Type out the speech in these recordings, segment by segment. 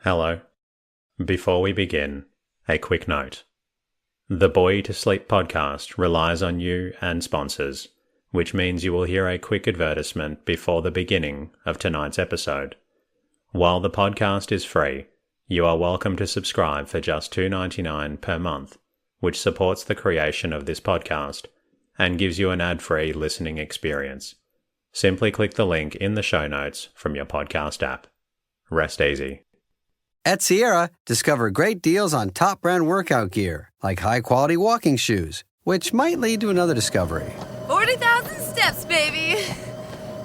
Hello. Before we begin, a quick note. The Boy to Sleep podcast relies on you and sponsors, which means you will hear a quick advertisement before the beginning of tonight's episode. While the podcast is free, you are welcome to subscribe for just $2.99 per month, which supports the creation of this podcast and gives you an ad-free listening experience. Simply click the link in the show notes from your podcast app. Rest easy. At Sierra, discover great deals on top brand workout gear, like high-quality walking shoes, which might lead to another discovery. 40,000 steps, baby!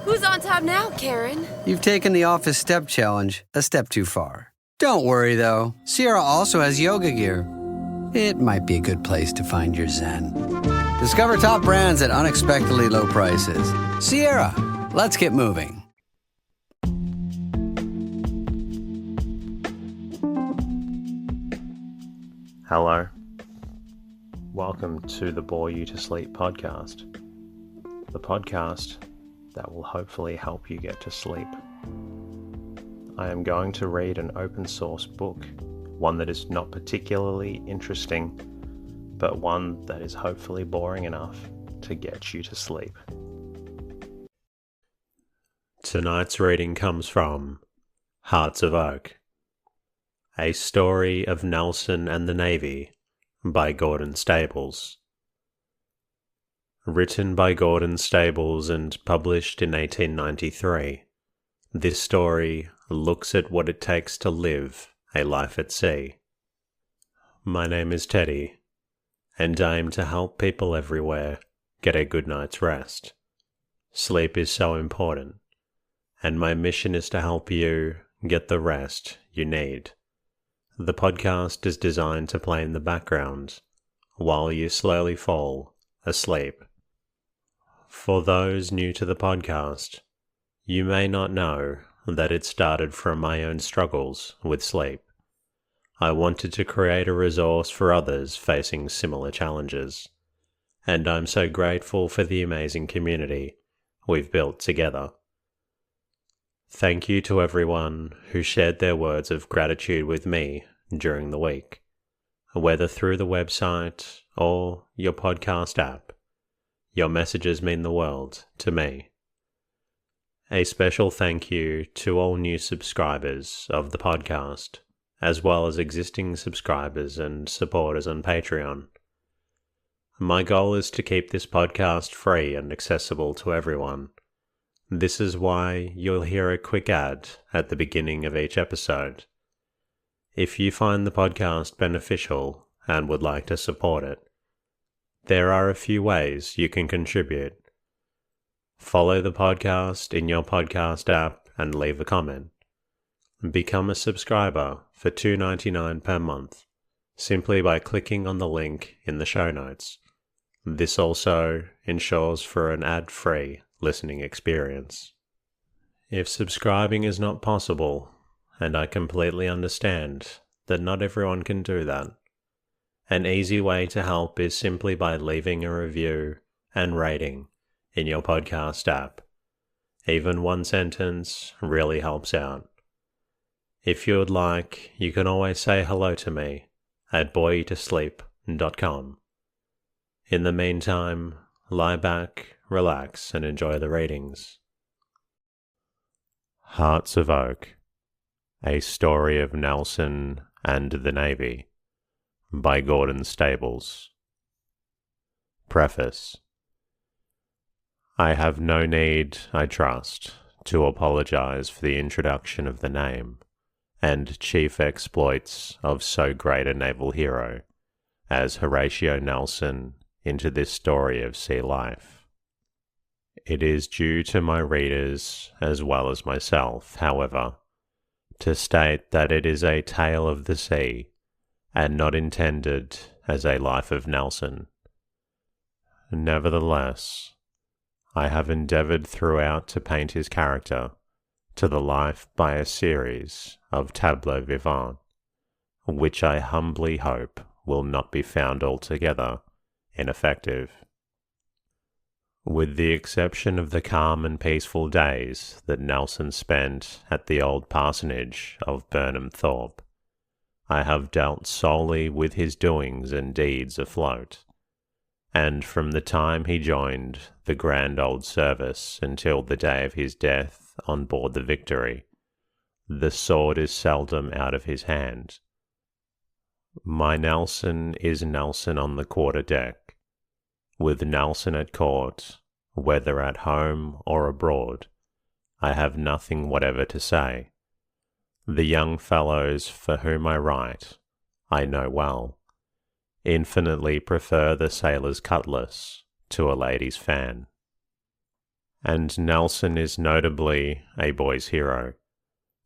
Who's on top now, Karen? You've taken the office step challenge a step too far. Don't worry, though. Sierra also has yoga gear. It might be a good place to find your zen. Discover top brands at unexpectedly low prices. Sierra, let's get moving. Hello. Welcome to the Bore You to Sleep podcast. The podcast that will hopefully help you get to sleep. I am going to read an open source book, one that is not particularly interesting, but one that is hopefully boring enough to get you to sleep. Tonight's reading comes from Hearts of Oak, A Story of Nelson and the Navy by Gordon Stables. Written by Gordon Stables and published in 1893, this story looks at what it takes to live a life at sea. My name is Teddy, and I aim to help people everywhere get a good night's rest. Sleep is so important, and my mission is to help you get the rest you need. The podcast is designed to play in the background while you slowly fall asleep. For those new to the podcast, you may not know that it started from my own struggles with sleep. I wanted to create a resource for others facing similar challenges, and I'm so grateful for the amazing community we've built together. Thank you to everyone who shared their words of gratitude with me during the week, whether through the website or your podcast app. Your messages mean the world to me. A special thank you to all new subscribers of the podcast, as well as existing subscribers and supporters on Patreon. My goal is to keep this podcast free and accessible to everyone. This is why you'll hear a quick ad at the beginning of each episode. If you find the podcast beneficial and would like to support it, there are a few ways you can contribute. Follow the podcast in your podcast app and leave a comment. Become a subscriber for $2.99 per month, simply by clicking on the link in the show notes. This also ensures for an ad-free listening experience. If subscribing is not possible, and I completely understand that not everyone can do that, an easy way to help is simply by leaving a review and rating in your podcast app. Even one sentence really helps out. If you would like, you can always say hello to me at boytosleep.com. In the meantime, lie back, relax, and enjoy the readings. Hearts of Oak, A Story of Nelson and the Navy by Gordon Stables. Preface. I have no need, I trust, to apologize for the introduction of the name and chief exploits of so great a naval hero as Horatio Nelson into this story of sea life. It is due to my readers, as well as myself, however, to state that it is a tale of the sea, and not intended as a life of Nelson. Nevertheless, I have endeavoured throughout to paint his character to the life by a series of tableaux vivants, which I humbly hope will not be found altogether ineffective. With the exception of the calm and peaceful days that Nelson spent at the old parsonage of Burnham Thorpe, I have dealt solely with his doings and deeds afloat, and from the time he joined the grand old service until the day of his death on board the Victory, the sword is seldom out of his hand. My Nelson is Nelson on the quarter deck. With Nelson at court, whether at home or abroad, I have nothing whatever to say. The young fellows for whom I write, I know well, infinitely prefer the sailor's cutlass to a lady's fan. And Nelson is notably a boy's hero,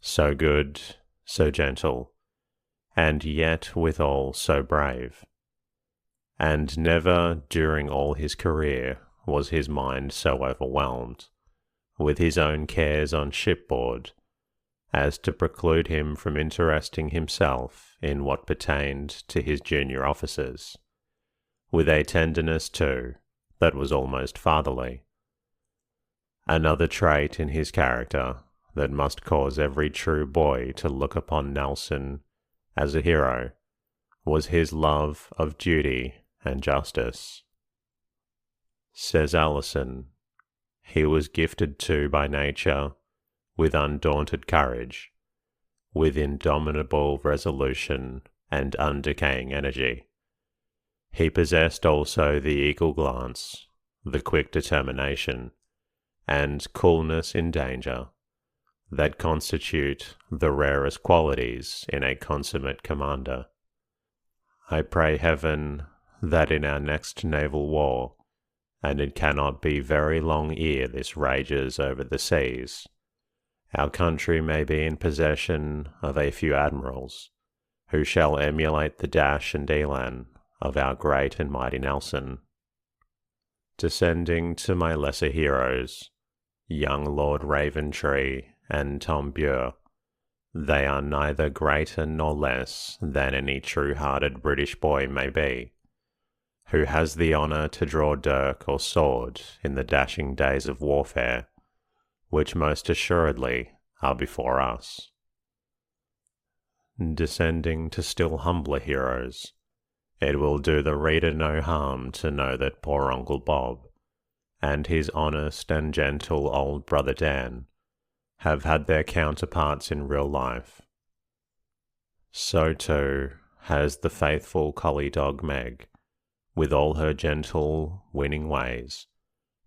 so good, so gentle, and yet withal so brave. And never during all his career was his mind so overwhelmed with his own cares on shipboard as to preclude him from interesting himself in what pertained to his junior officers, with a tenderness, too, that was almost fatherly. Another trait in his character that must cause every true boy to look upon Nelson as a hero was his love of duty and justice. Says Allison, he was gifted too by nature with undaunted courage, with indomitable resolution and undecaying energy. He possessed also the eagle glance, the quick determination, and coolness in danger that constitute the rarest qualities in a consummate commander. I pray heaven that in our next naval war, and it cannot be very long ere this rages over the seas, our country may be in possession of a few admirals, who shall emulate the dash and elan of our great and mighty Nelson. Descending to my lesser heroes, young Lord Raventree and Tom Bure, they are neither greater nor less than any true-hearted British boy may be, who has the honour to draw dirk or sword in the dashing days of warfare, which most assuredly are before us. Descending to still humbler heroes, it will do the reader no harm to know that poor Uncle Bob and his honest and gentle old brother Dan have had their counterparts in real life. So too has the faithful collie dog Meg, with all her gentle, winning ways,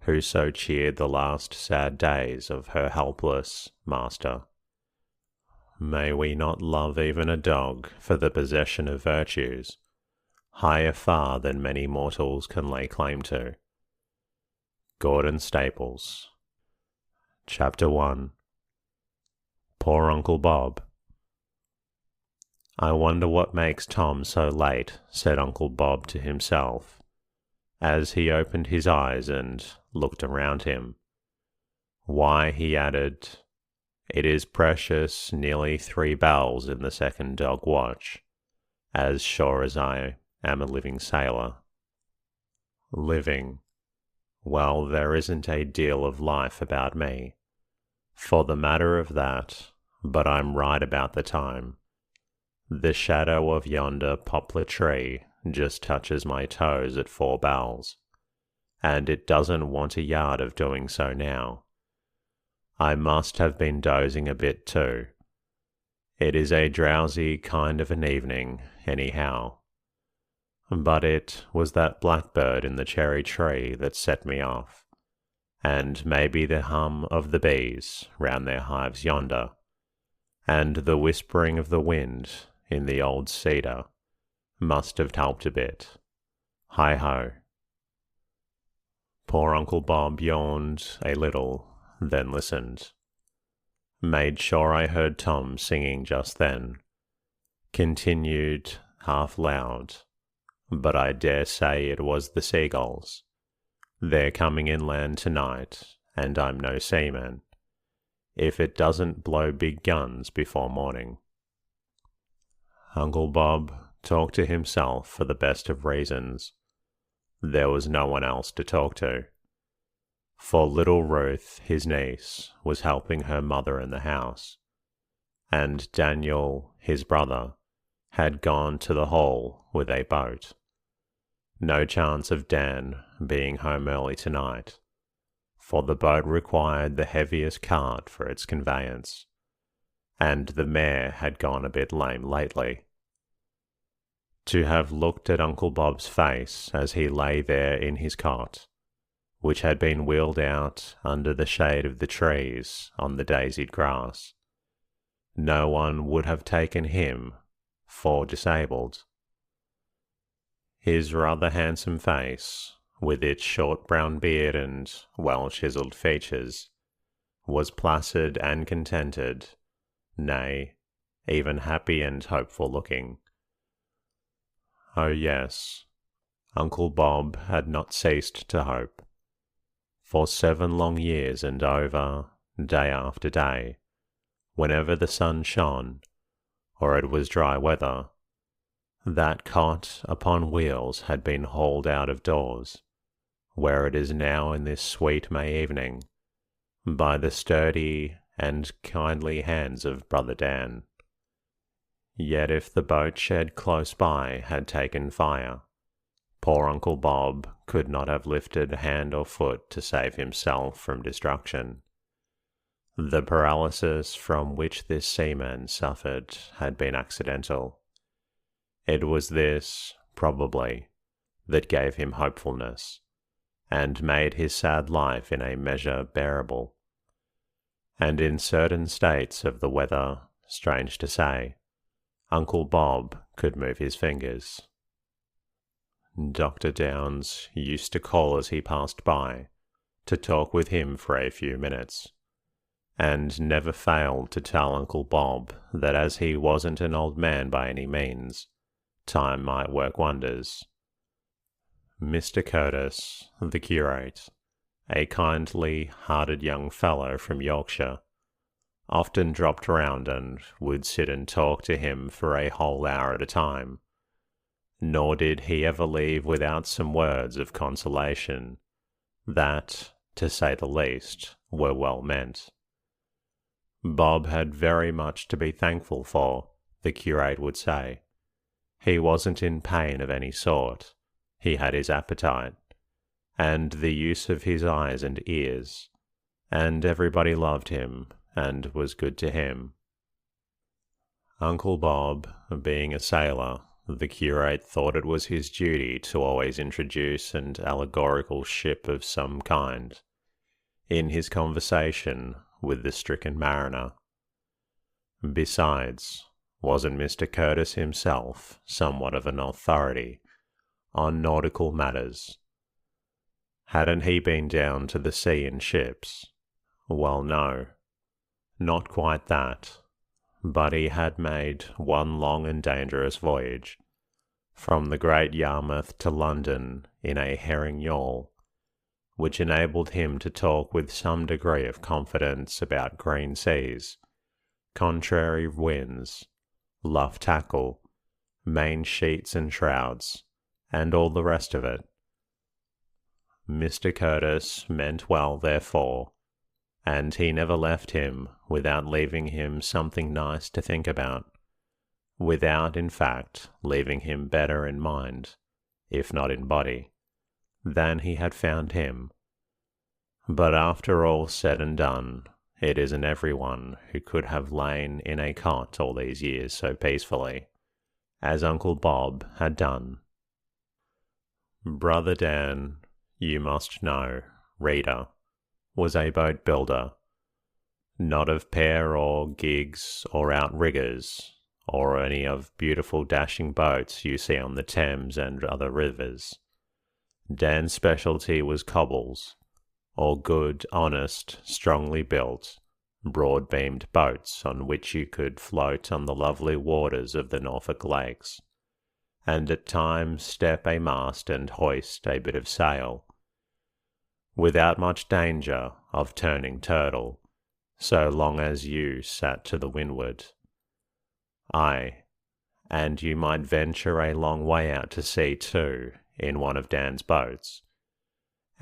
who so cheered the last sad days of her helpless master. May we not love even a dog for the possession of virtues, higher far than many mortals can lay claim to. Gordon Staples. Chapter 1. Poor Uncle Bob. I wonder what makes Tom so late, said Uncle Bob to himself, as he opened his eyes and looked around him. Why, he added, it is precious nearly 3 bells in the second dog watch, as sure as I am a living sailor. Living. Well, there isn't a deal of life about me, for the matter of that, but I'm right about the time. The shadow of yonder poplar tree just touches my toes at 4 bells, and it doesn't want a yard of doing so now. I must have been dozing a bit too. It is a drowsy kind of an evening, anyhow. But it was that blackbird in the cherry tree that set me off, and maybe the hum of the bees round their hives yonder, and the whispering of the wind in the old cedar must have helped a bit. Hi-ho. Poor Uncle Bob yawned a little, then listened. Made sure I heard Tom singing just then. Continued half loud, but I dare say it was the seagulls. They're coming inland tonight, and I'm no seaman, if it doesn't blow big guns before morning. Uncle Bob talked to himself for the best of reasons. There was no one else to talk to. for little Ruth, his niece, was helping her mother in the house, and Daniel, his brother, had gone to the hall with a boat. No chance of Dan being home early tonight, for the boat required the heaviest cart for its conveyance, and the mare had gone a bit lame lately. To have looked at Uncle Bob's face as he lay there in his cot, which had been wheeled out under the shade of the trees on the daisied grass, no one would have taken him for disabled. His rather handsome face, with its short brown beard and well-chiselled features, was placid and contented, nay, even happy and hopeful looking. Oh yes, Uncle Bob had not ceased to hope. For 7 long years and over, day after day, whenever the sun shone, or it was dry weather, that cot upon wheels had been hauled out of doors, where it is now in this sweet May evening, by the sturdy and kindly hands of Brother Dan. Yet if the boat shed close by had taken fire, poor Uncle Bob could not have lifted hand or foot to save himself from destruction. The paralysis from which this seaman suffered had been accidental. It was this, probably, that gave him hopefulness, and made his sad life in a measure bearable. And in certain states of the weather, strange to say, Uncle Bob could move his fingers. Dr. Downes used to call as he passed by, to talk with him for a few minutes, and never failed to tell Uncle Bob that as he wasn't an old man by any means, time might work wonders. Mr. Curtis, the curate, a kindly-hearted young fellow from Yorkshire, often dropped round and would sit and talk to him for a whole hour at a time, nor did he ever leave without some words of consolation that, to say the least, were well meant. Bob had very much to be thankful for, the curate would say. He wasn't in pain of any sort. He had his appetite, and the use of his eyes and ears, and everybody loved him, and was good to him. Uncle Bob, being a sailor, the curate thought it was his duty to always introduce an allegorical ship of some kind in his conversation with the stricken mariner. Besides, wasn't Mr. Curtis himself somewhat of an authority on nautical matters? Hadn't he been down to the sea in ships? Well, no, not quite that, but he had made one long and dangerous voyage, from the Great Yarmouth to London in a herring yawl, which enabled him to talk with some degree of confidence about green seas, contrary winds, luff tackle, main sheets and shrouds, and all the rest of it. Mr. Curtis meant well, therefore, and he never left him without leaving him something nice to think about, without, in fact, leaving him better in mind, if not in body, than he had found him. But after all said and done, it isn't everyone who could have lain in a cot all these years so peacefully, as Uncle Bob had done. Brother Dan, you must know, reader, was a boat builder, not of pair or gigs or outriggers, or any of beautiful dashing boats you see on the Thames and other rivers. Dan's specialty was cobbles, or good, honest, strongly built, broad-beamed boats on which you could float on the lovely waters of the Norfolk lakes, and at times step a mast and hoist a bit of sail, without much danger of turning turtle, so long as you sat to the windward. Aye, and you might venture a long way out to sea too, in one of Dan's boats,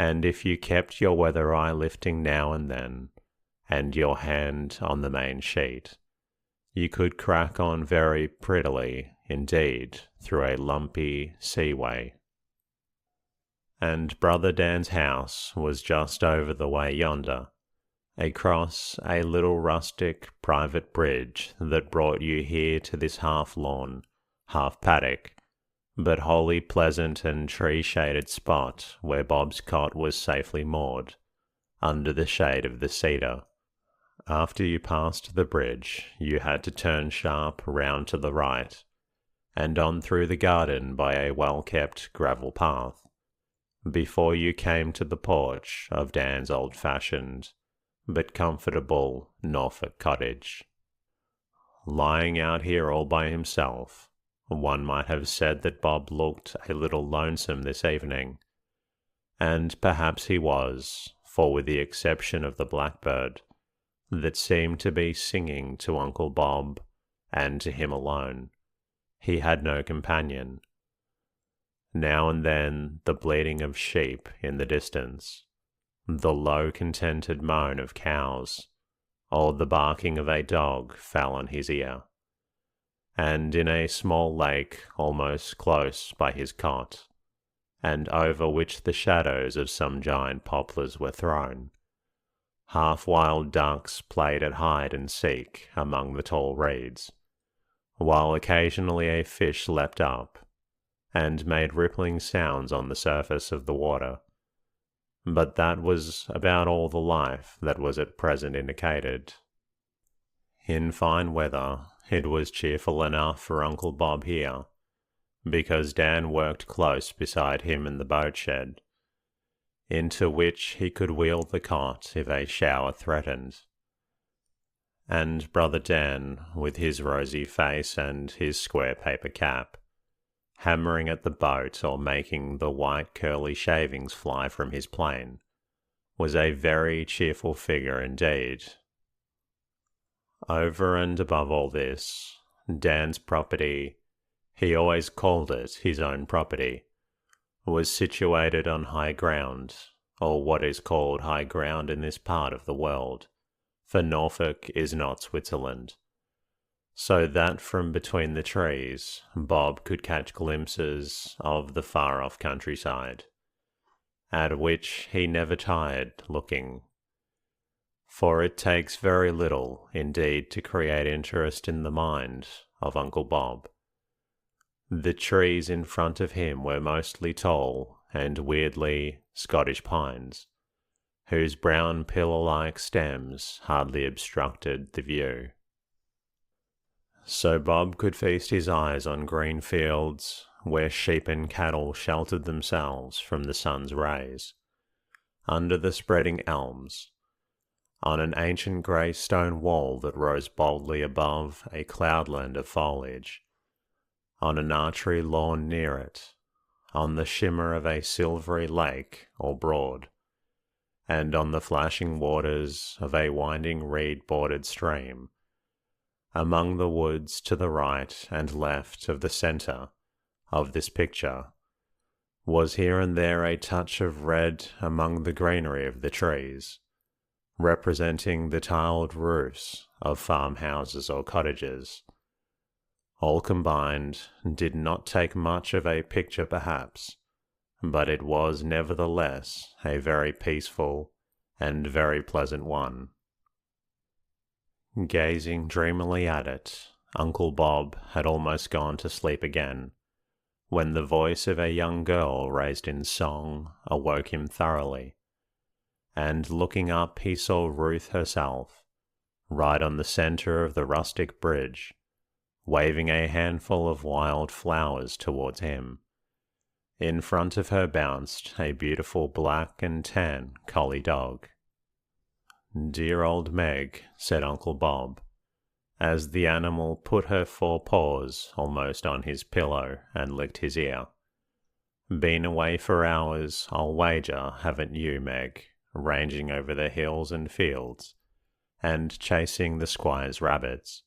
and if you kept your weather eye lifting now and then, and your hand on the main sheet, you could crack on very prettily indeed through a lumpy seaway. And Brother Dan's house was just over the way yonder, across a little rustic private bridge that brought you here to this half-lawn, half-paddock, but wholly pleasant and tree-shaded spot where Bob's cot was safely moored, under the shade of the cedar. After you passed the bridge, you had to turn sharp round to the right, and on through the garden by a well-kept gravel path, before you came to the porch of Dan's old-fashioned but comfortable Norfolk cottage. Lying out here all by himself, one might have said that Bob looked a little lonesome this evening, and perhaps he was, for with the exception of the blackbird, that seemed to be singing to Uncle Bob, and to him alone, he had no companion. Now and then the bleating of sheep in the distance, the low contented moan of cows, or the barking of a dog fell on his ear, and in a small lake almost close by his cot, and over which the shadows of some giant poplars were thrown, half-wild ducks played at hide-and-seek among the tall reeds, while occasionally a fish leapt up, and made rippling sounds on the surface of the water. But that was about all the life that was at present indicated. In fine weather, it was cheerful enough for Uncle Bob here, because Dan worked close beside him in the boat shed, into which he could wheel the cot if a shower threatened. And Brother Dan, with his rosy face and his square paper cap, hammering at the boat or making the white curly shavings fly from his plane, was a very cheerful figure indeed. Over and above all this, Dan's property, he always called it his own property, was situated on high ground, or what is called high ground in this part of the world, for Norfolk is not Switzerland, so that from between the trees Bob could catch glimpses of the far-off countryside, at which he never tired looking. For it takes very little, indeed, to create interest in the mind of Uncle Bob. The trees in front of him were mostly tall and weirdly Scottish pines, whose brown pillar-like stems hardly obstructed the view. So Bob could feast his eyes on green fields where sheep and cattle sheltered themselves from the sun's rays, under the spreading elms, on an ancient grey stone wall that rose boldly above a cloudland of foliage, on an archery lawn near it, on the shimmer of a silvery lake or broad, and on the flashing waters of a winding reed-bordered stream, among the woods to the right and left of the centre of this picture, was here and there a touch of red among the greenery of the trees, representing the tiled roofs of farmhouses or cottages. All combined did not take much of a picture perhaps, but it was nevertheless a very peaceful and very pleasant one. Gazing dreamily at it, Uncle Bob had almost gone to sleep again, when the voice of a young girl raised in song awoke him thoroughly, and looking up he saw Ruth herself, right on the centre of the rustic bridge, waving a handful of wild flowers towards him. In front of her bounced a beautiful black and tan collie dog. "Dear old Meg," said Uncle Bob, as the animal put her 4 paws almost on his pillow and licked his ear. "Been away for hours, I'll wager, haven't you, Meg, ranging over the hills and fields, and chasing the squire's rabbits?"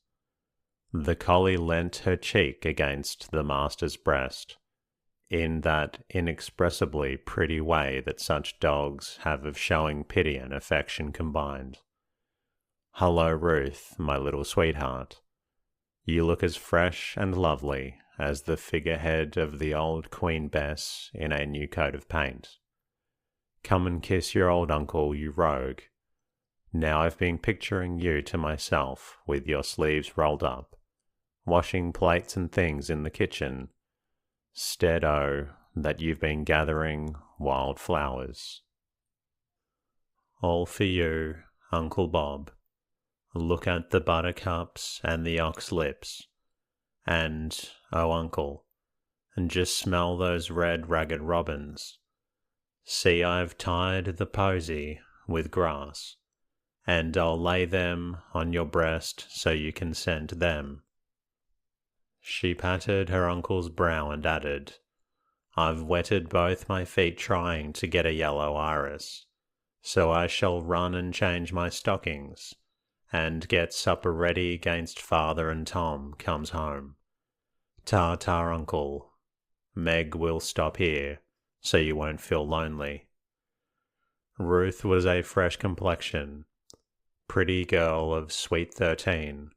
The collie leant her cheek against the master's breast, in that inexpressibly pretty way that such dogs have of showing pity and affection combined. "Hello, Ruth, my little sweetheart. You look as fresh and lovely as the figurehead of the old Queen Bess in a new coat of paint. Come and kiss your old uncle, you rogue. Now I've been picturing you to myself with your sleeves rolled up, washing plates and things in the kitchen. Stead-o, that you've been gathering wild flowers. All for you, Uncle Bob. Look at the buttercups and the ox lips. And, oh uncle, and just smell those red ragged robins. See, I've tied the posy with grass, and I'll lay them on your breast so you can scent them." She patted her uncle's brow and added, "I've wetted both my feet trying to get a yellow iris, so I shall run and change my stockings, and get supper ready 'gainst father and Tom comes home. Ta-ta, uncle. Meg will stop here, so you won't feel lonely." Ruth was a fresh complexion, pretty girl of sweet 13,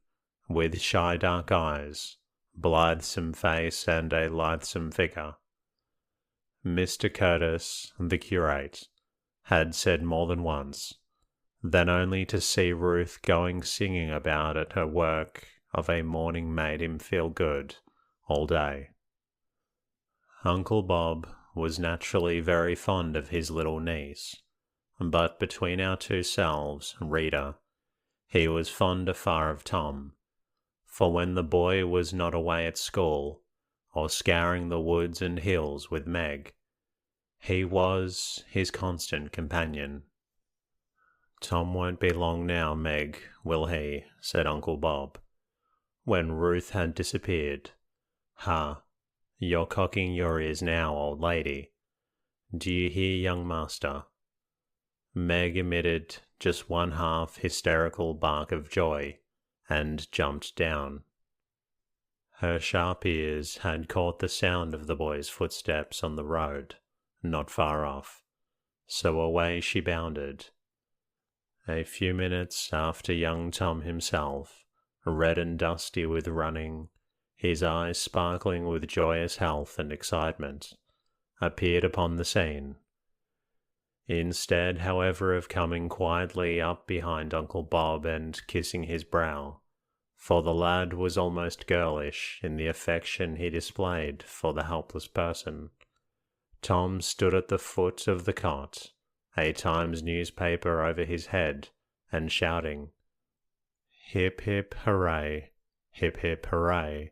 with shy dark eyes, blithesome face, and a lithesome figure. Mr. Curtis, the curate, had said more than once, than only to see Ruth going singing about at her work of a morning made him feel good all day. Uncle Bob was naturally very fond of his little niece, but between our two selves, reader, he was fonder far of Tom, for when the boy was not away at school, or scouring the woods and hills with Meg, he was his constant companion. "Tom won't be long now, Meg, will he?" said Uncle Bob, when Ruth had disappeared. "Ha, you're cocking your ears now, old lady. Do you hear, young master?" Meg emitted just one half hysterical bark of joy, and jumped down. Her sharp ears had caught the sound of the boy's footsteps on the road, not far off, so away she bounded. A few minutes after young Tom himself, red and dusty with running, his eyes sparkling with joyous health and excitement, appeared upon the scene. Instead, however, of coming quietly up behind Uncle Bob and kissing his brow, for the lad was almost girlish in the affection he displayed for the helpless person, Tom stood at the foot of the cot, a Times newspaper over his head, and shouting, "Hip, hip, hooray! Hip, hip, hooray!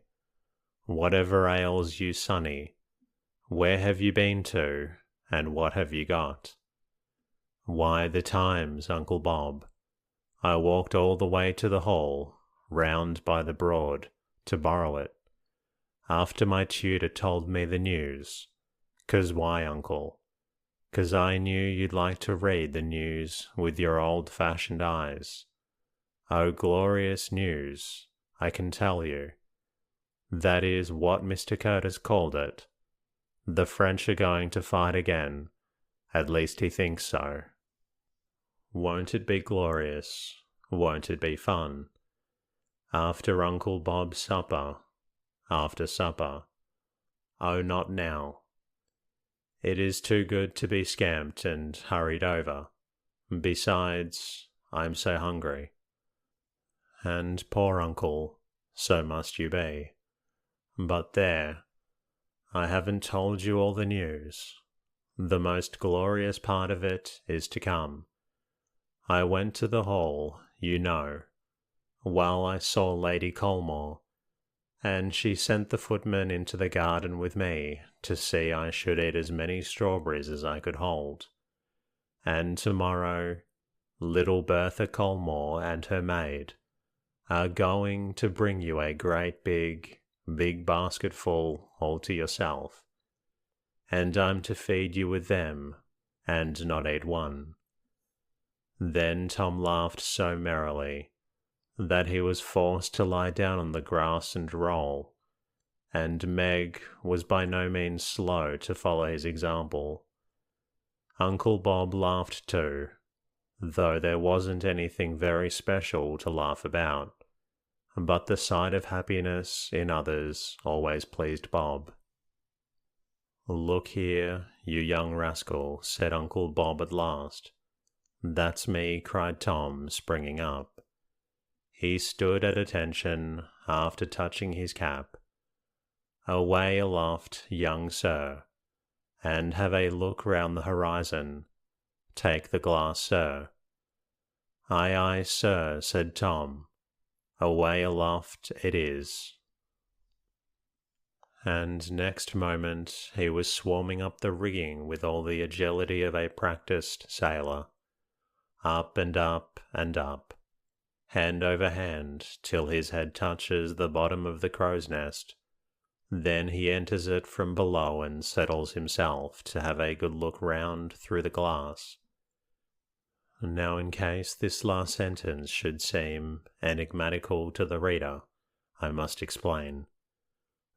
Whatever ails you, sonny? Where have you been to, and what have you got?" "Why, the Times, Uncle Bob. I walked all the way to the Hall, round by the Broad, to borrow it, after my tutor told me the news. 'Cause why, uncle? 'Cause I knew you'd like to read the news with your old-fashioned eyes. Oh, glorious news, I can tell you. That is what Mr. Curtis called it. The French are going to fight again, at least he thinks so. Won't it be glorious? Won't it be fun? After Uncle Bob's supper, after supper. Oh, not now. It is too good to be scamped and hurried over. Besides, I'm so hungry. And poor uncle, so must you be. But there, I haven't told you all the news. The most glorious part of it is to come. I went to the Hall, you know, while I saw Lady Colmore, and she sent the footman into the garden with me to see I should eat as many strawberries as I could hold. And tomorrow, little Bertha Colmore and her maid are going to bring you a great big basketful all to yourself, and I'm to feed you with them, and not eat one." Then Tom laughed so merrily that he was forced to lie down on the grass and roll, and Meg was by no means slow to follow his example. Uncle Bob laughed too, though there wasn't anything very special to laugh about, but the sight of happiness in others always pleased Bob. "Look here, you young rascal," said Uncle Bob at last. "That's me," cried Tom, springing up. He stood at attention after touching his cap. "Away aloft, young sir, and have a look round the horizon. Take the glass, sir." "Aye, aye, sir," said Tom. "Away aloft it is." And next moment he was swarming up the rigging with all the agility of a practised sailor. Up and up and up, hand over hand, till his head touches the bottom of the crow's nest. Then he enters it from below and settles himself to have a good look round through the glass. Now, in case this last sentence should seem enigmatical to the reader, I must explain.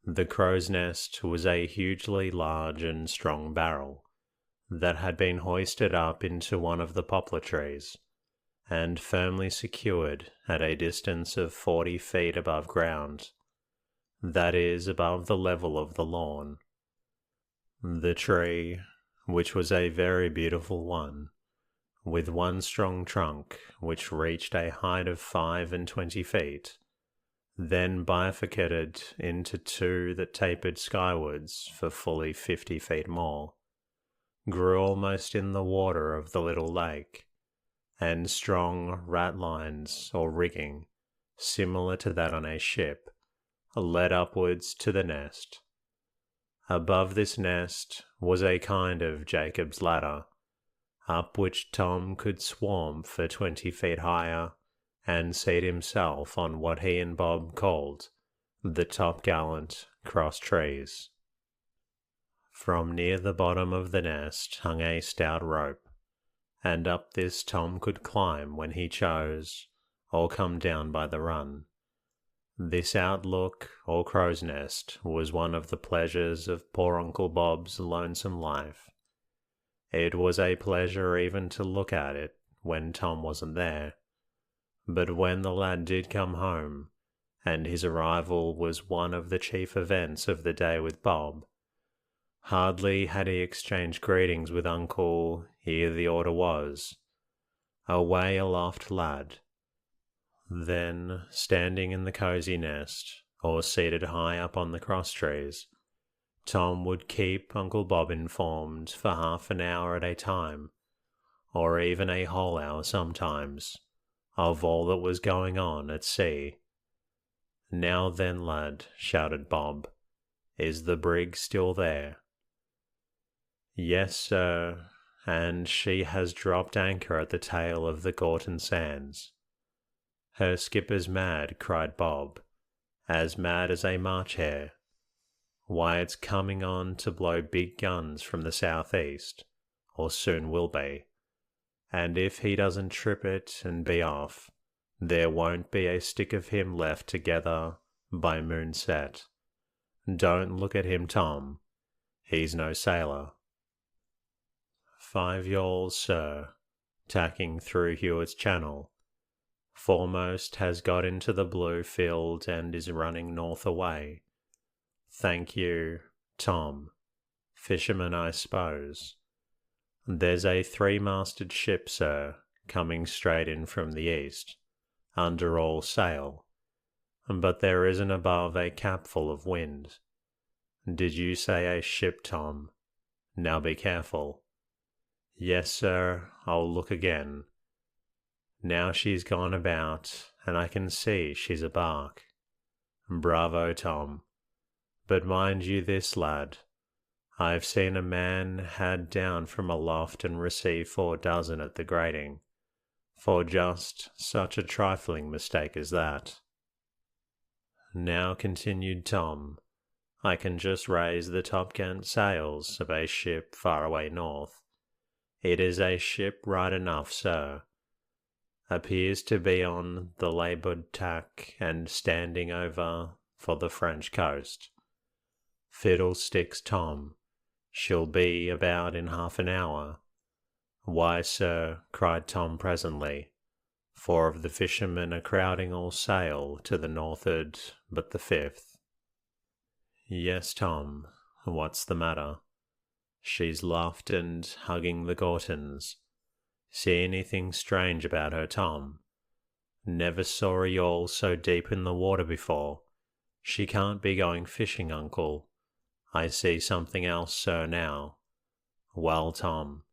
The crow's nest was a hugely large and strong barrel that had been hoisted up into one of the poplar trees, and firmly secured at a distance of 40 feet above ground, that is, above the level of the lawn. The tree, which was a very beautiful one, with one strong trunk which reached a height of 25 feet, then bifurcated into two that tapered skywards for fully 50 feet more, grew almost in the water of the little lake, and strong ratlines or rigging, similar to that on a ship, led upwards to the nest. Above this nest was a kind of Jacob's ladder, up which Tom could swarm for 20 feet higher, and seat himself on what he and Bob called the topgallant cross trees. From near the bottom of the nest hung a stout rope, and up this Tom could climb when he chose, or come down by the run. This outlook, or crow's nest, was one of the pleasures of poor Uncle Bob's lonesome life. It was a pleasure even to look at it when Tom wasn't there. But when the lad did come home, and his arrival was one of the chief events of the day with Bob, hardly had he exchanged greetings with Uncle ere the order was, "Away aloft, lad." Then, standing in the cosy nest, or seated high up on the cross trees, Tom would keep Uncle Bob informed for half an hour at a time, or even a whole hour sometimes, of all that was going on at sea. "Now then, lad," shouted Bob, "is the brig still there?" "Yes, sir, and she has dropped anchor at the tail of the Gorton Sands." "Her skipper's mad," cried Bob, "as mad as a March hare. Why, it's coming on to blow big guns from the southeast, or soon will be, and if he doesn't trip it and be off, there won't be a stick of him left together by moonset. Don't look at him, Tom. He's no sailor." 5 yawls, sir, tacking through Hewitt's Channel. Foremost has got into the blue field and is running north away. Thank you, Tom. Fisherman, I suppose. There's a 3-masted ship, sir, coming straight in from the east, under all sail, but there isn't above a capful of wind. Did you say a ship, Tom? Now be careful. Yes, sir, I'll look again. Now she's gone about, and I can see she's a bark. Bravo, Tom. But mind you this, lad, I've seen a man had down from aloft and receive 4 dozen at the grating, for just such a trifling mistake as that. Now, continued Tom, I can just raise the topgallant sails of a ship far away north. It is a ship right enough, sir. Appears to be on the larboard tack and standing over for the French coast. Fiddlesticks, Tom. She'll be about in half an hour. Why, sir, cried Tom presently, 4 of the fishermen are crowding all sail to the north'ard but the 5th. Yes, Tom, what's the matter? She's laughed and hugging the Gortons. See anything strange about her, Tom? Never saw a yawl so deep in the water before. She can't be going fishing, uncle. I see something else, sir, now. Well, Tom.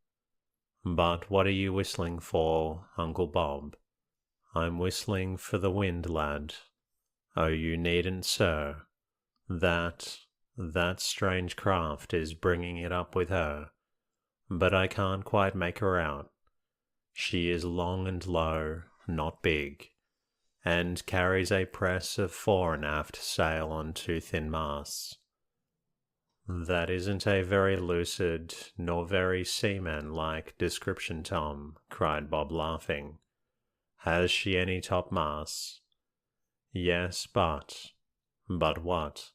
But what are you whistling for, Uncle Bob? I'm whistling for the wind, lad. Oh, you needn't, sir. That strange craft is bringing it up with her, but I can't quite make her out. She is long and low, not big, and carries a press of fore and aft sail on 2 thin masts. That isn't a very lucid nor very seaman-like description, Tom, cried Bob, laughing. Has she any topmasts? Yes, but what?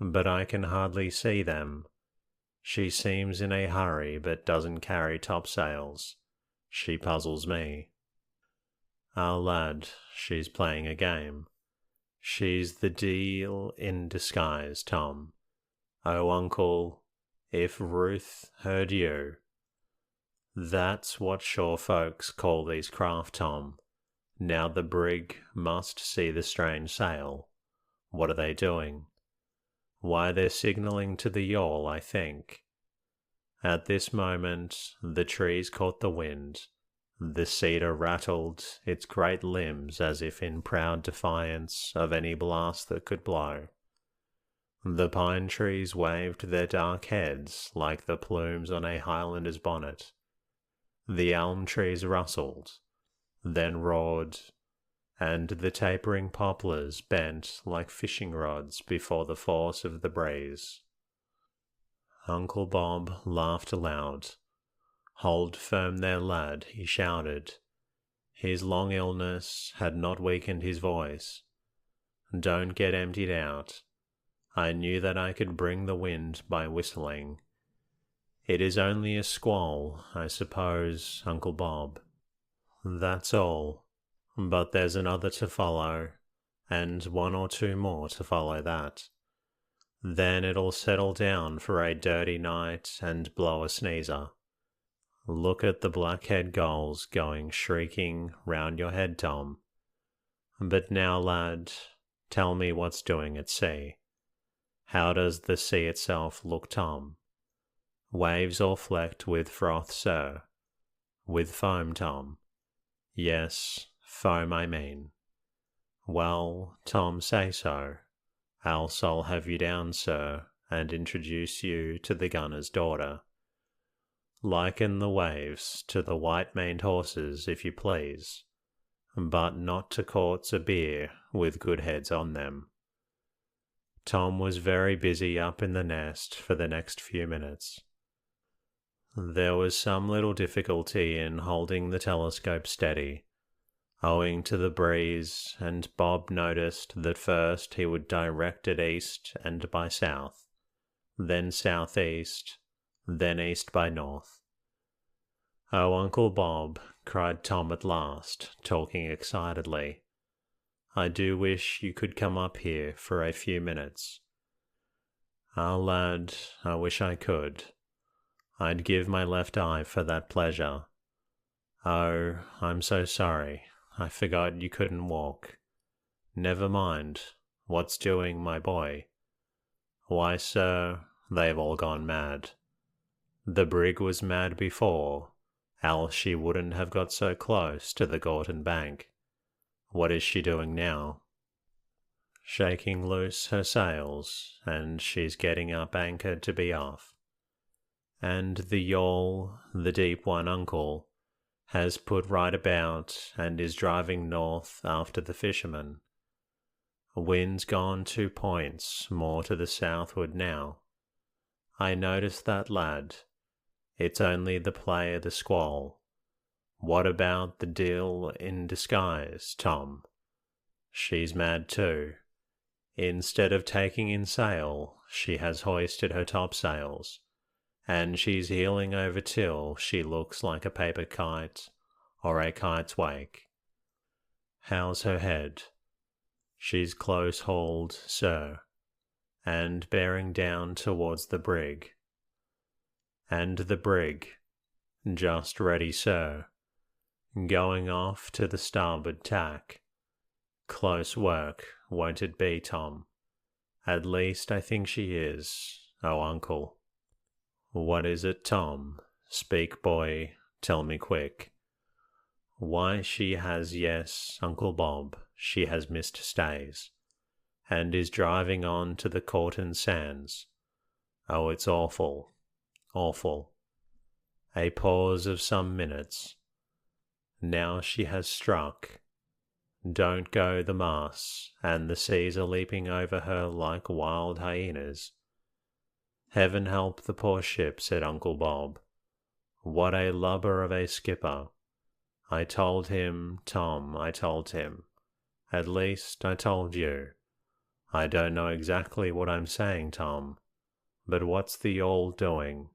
But I can hardly see them. She seems in a hurry, but doesn't carry topsails. She puzzles me. Our lad, she's playing a game. She's the deil in disguise, Tom. Oh, uncle, if Ruth heard you. That's what shore folks call these craft, Tom. Now the brig must see the strange sail. What are they doing? Why, they're signalling to the yawl, I think. At this moment, the trees caught the wind. The cedar rattled its great limbs as if in proud defiance of any blast that could blow. The pine trees waved their dark heads like the plumes on a Highlander's bonnet. The elm trees rustled, then roared, and the tapering poplars bent like fishing rods before the force of the breeze. Uncle Bob laughed aloud. Hold firm there, lad, he shouted. His long illness had not weakened his voice. Don't get emptied out. I knew that I could bring the wind by whistling. It is only a squall, I suppose, Uncle Bob. That's all. But there's another to follow, and 1 or 2 more to follow that. Then it'll settle down for a dirty night and blow a sneezer. Look at the black-head gulls going shrieking round your head, Tom. But now, lad, tell me what's doing at sea. How does the sea itself look, Tom? Waves all flecked with froth, sir. With foam, Tom. Yes, foam I mean. Well, Tom, say so. Else I'll have you down, sir, and introduce you to the gunner's daughter. Liken the waves to the white-maned horses, if you please, but not to quarts of beer with good heads on them. Tom was very busy up in the nest for the next few minutes. There was some little difficulty in holding the telescope steady, owing to the breeze, and Bob noticed that first he would direct it east and by south, then southeast, then east by north. Oh, Uncle Bob, cried Tom at last, talking excitedly, I do wish you could come up here for a few minutes. Ah, lad, I wish I could. I'd give my left eye for that pleasure. Oh, I'm so sorry. I forgot you couldn't walk. Never mind. What's doing, my boy? Why, sir, they've all gone mad. The brig was mad before, else she wouldn't have got so close to the Gorton bank. What is she doing now? Shaking loose her sails, and she's getting up anchor to be off. And the yawl, the deep one, uncle, has put right about and is driving north after the fishermen. Wind's gone 2 points more to the southward now. I noticed that, lad. It's only the play of the squall. What about the deil in disguise, Tom? She's mad too. Instead of taking in sail, she has hoisted her topsails, and she's heeling over till she looks like a paper kite or a kite's wake. How's her head? She's close hauled, sir, and bearing down towards the brig. And the brig, just ready, sir, going off to the starboard tack. Close work, won't it be, Tom? At least I think she is, oh uncle. What is it, Tom? Speak, boy, tell me quick. Why she has, yes, Uncle Bob, she has missed stays, and is driving on to the Corton Sands. Oh, it's awful, awful. A pause of some minutes. Now she has struck. Don't go the mass, and the seas are leaping over her like wild hyenas. Heaven help the poor ship, said Uncle Bob. What a lubber of a skipper. I told him, Tom, I told him. At least, I told you. I don't know exactly what I'm saying, Tom, but what's the yawl doing?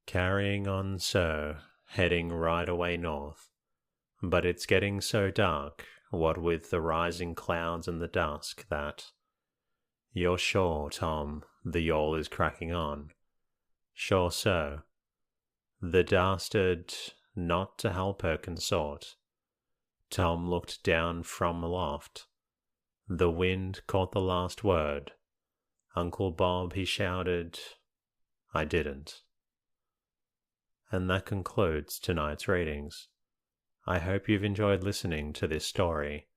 Carrying on, sir, heading right away north. But it's getting so dark, what with the rising clouds and the dusk, that... You're sure, Tom, the yawl is cracking on? Sure, sir. The dastard, not to help her consort. Tom looked down from aloft. The wind caught the last word. Uncle Bob, he shouted, I didn't. And that concludes tonight's readings. I hope you've enjoyed listening to this story.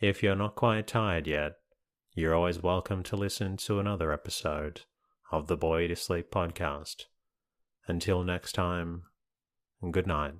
If you're not quite tired yet, you're always welcome to listen to another episode of the Boy to Sleep podcast. Until next time, good night.